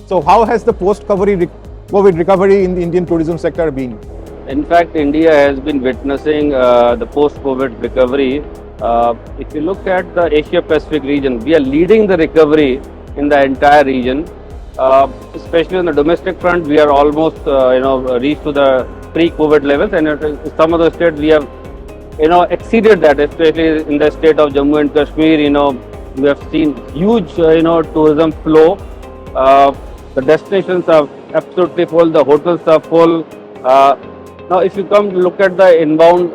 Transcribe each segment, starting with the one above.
So how has the post-COVID recovery in the Indian tourism sector been? In fact, India has been witnessing the post-COVID recovery. If you look at the Asia-Pacific region, we are leading the recovery in the entire region. Especially on the domestic front, we are almost reached to the pre-COVID levels, and in some of the states we have exceeded that. Especially in the state of Jammu and Kashmir, we have seen huge tourism flow. The destinations are absolutely full. The hotels are full. Now, if you come to look at the inbound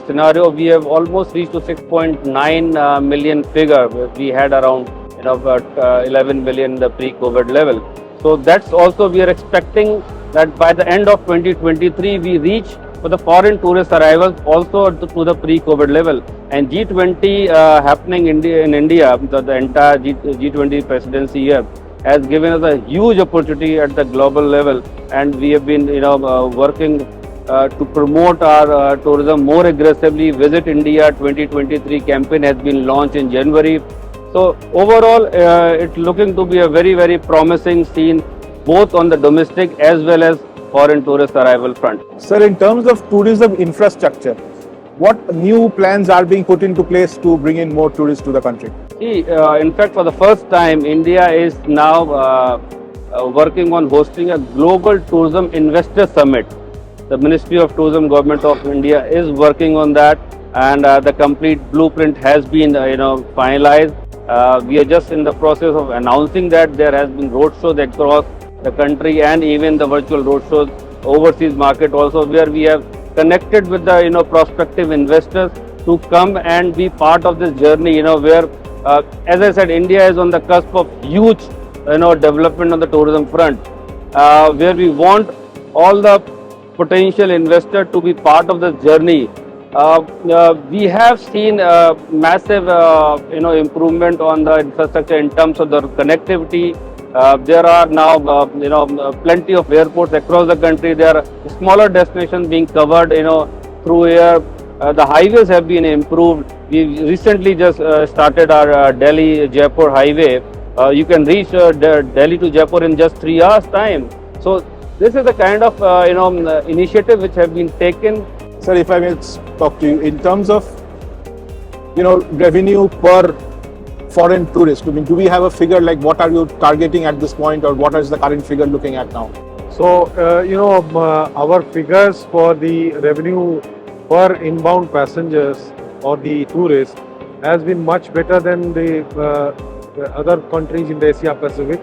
scenario, we have almost reached to 6.9 million figure. We had around 11 million in the pre-COVID level. So that's also, we are expecting that by the end of 2023 we reach for the foreign tourist arrivals also to the pre-COVID level. And G20 happening in India, the entire G20 Presidency year, has given us a huge opportunity at the global level, and we have been working to promote our tourism more aggressively. Visit India 2023 campaign has been launched in January. So overall, it's looking to be a very, very promising scene, both on the domestic as well as foreign tourist arrival front. Sir, in terms of tourism infrastructure, what new plans are being put into place to bring in more tourists to the country? See, in fact, for the first time, India is now working on hosting a global tourism investor summit. The Ministry of Tourism, Government of India is working on that, and the complete blueprint has been finalized. We are just in the process of announcing that. There has been roadshows across the country and even the virtual roadshows overseas market also, where we have connected with the prospective investors to come and be part of this journey. Where as I said, India is on the cusp of huge development on the tourism front, where we want all the potential investor to be part of this journey. We have seen massive improvement on the infrastructure in terms of the connectivity. There are now plenty of airports across the country. There are smaller destinations being covered through air. The highways have been improved. We recently just started our Delhi-Jaipur highway. You can reach Delhi to Jaipur in just 3 hours time. So this is the kind of initiative which have been taken. Sir, if I may talk to you, in terms of revenue per foreign tourist, do we have a figure, like what are you targeting at this point, or what is the current figure looking at now? So our figures for the revenue per inbound passengers or the tourists has been much better than the other countries in the Asia Pacific.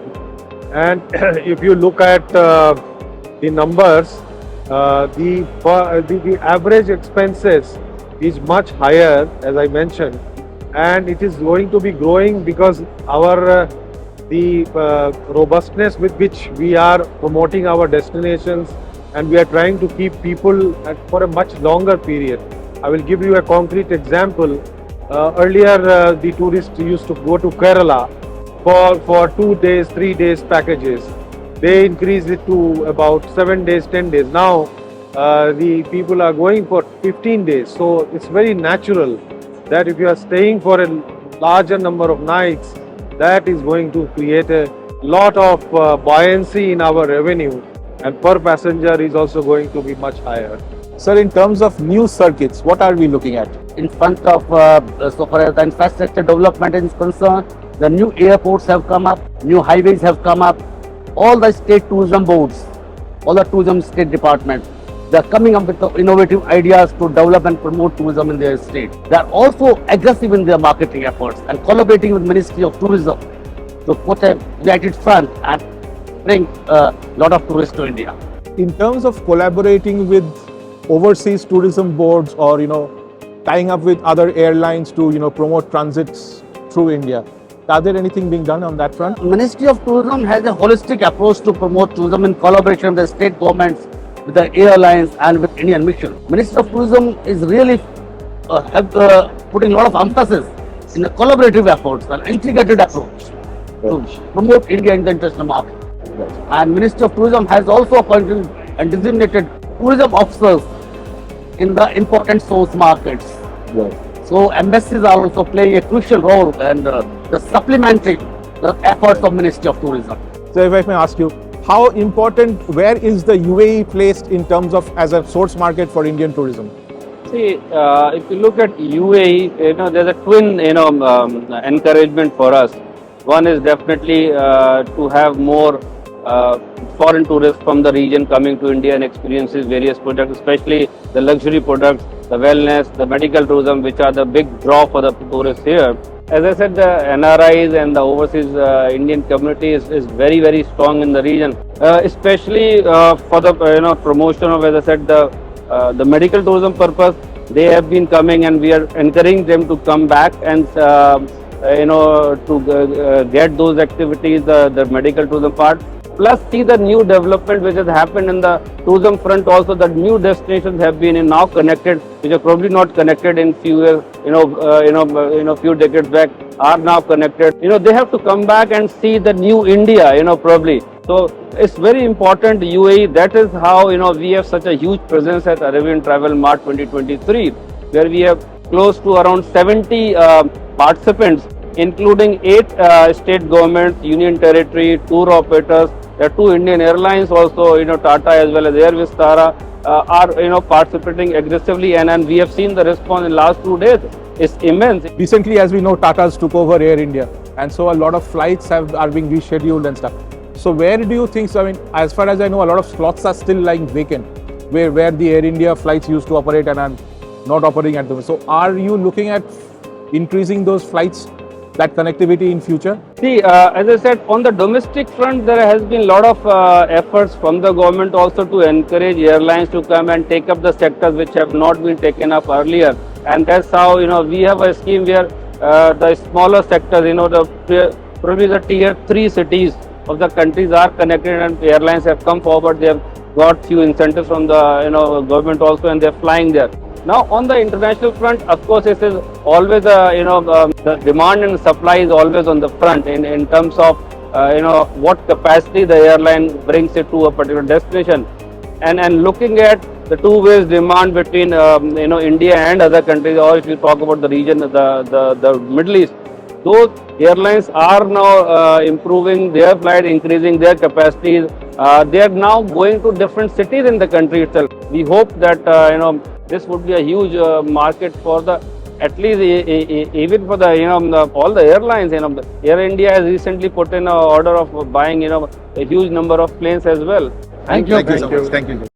And if you look at the numbers, the average expenses is much higher, as I mentioned, and it is going to be growing because our the robustness with which we are promoting our destinations, and we are trying to keep people for a much longer period. I will give you a concrete example. Earlier, the tourists used to go to Kerala for 2 days, 3 days packages. They increased it to about 7 days, 10 days. Now, the people are going for 15 days. So it's very natural that if you are staying for a larger number of nights, that is going to create a lot of buoyancy in our revenue, and per passenger is also going to be much higher. Sir, in terms of new circuits, what are we looking at? In front of, so far as the infrastructure development is concerned, the new airports have come up, new highways have come up. All the state tourism boards, all the tourism state departments, they are coming up with the innovative ideas to develop and promote tourism in their state. They are also aggressive in their marketing efforts and collaborating with Ministry of Tourism to put a united front and bring a lot of tourists to India. In terms of collaborating with overseas tourism boards, or tying up with other airlines to promote transits through India, are there anything being done on that front? Ministry of Tourism has a holistic approach to promote tourism in collaboration with the state governments, with the airlines and with Indian Mission. Ministry of Tourism is really putting a lot of emphasis in a collaborative efforts and integrated approach to promote India in the international market. And Ministry of Tourism has also appointed and designated tourism officers in the important source markets. So embassies are also playing a crucial role and supplementing the efforts of Ministry of Tourism. So if I may ask you, how important, where is the UAE placed in terms of as a source market for Indian tourism? See, if you look at UAE, there's a twin, encouragement for us. One is definitely to have more foreign tourists from the region coming to India and experiences various products, especially the luxury products, the wellness, the medical tourism, which are the big draw for the tourists here. As I said, the NRIs and the overseas Indian community is very, very strong in the region, especially for the promotion of, as I said, the medical tourism purpose. They have been coming, and we are encouraging them to come back and to get those activities, the medical tourism part. Plus, see the new development which has happened in the tourism front. Also, the new destinations have been now connected, which are probably not connected in few years, few decades back, are now connected. They have to come back and see the new India. Probably. So it's very important, UAE. That is how we have such a huge presence at Arabian Travel Mart 2023, where we have close to around 70 participants, including 8 state governments, union territory, tour operators. There are 2 Indian airlines also, Tata as well as Air Vistara are participating aggressively, and we have seen the response in last 2 days. It's immense. Recently, as we know, Tata's took over Air India, and so a lot of flights are being rescheduled and stuff. So where do you think, so I mean, as far as I know, a lot of slots are still lying vacant, where the Air India flights used to operate and are not operating at the moment. So are you looking at increasing those flights, that connectivity in future? See, as I said, on the domestic front, there has been a lot of efforts from the government also to encourage airlines to come and take up the sectors which have not been taken up earlier. And that's how, we have a scheme where the smaller sectors, probably the tier 3 cities of the countries are connected, and airlines have come forward. They have got few incentives from the government also, and they're flying there. Now, on the international front, of course, it is always the demand and supply is always on the front in terms of what capacity the airline brings it to a particular destination, and looking at the two ways demand between India and other countries, or if you talk about the region, the Middle East. Those airlines are now improving their flight, increasing their capacities. They are now going to different cities in the country itself. We hope that this would be a huge market for the, at least even for the all the airlines. Air India has recently put in an order of buying a huge number of planes as well. Thank you so much. Thank you.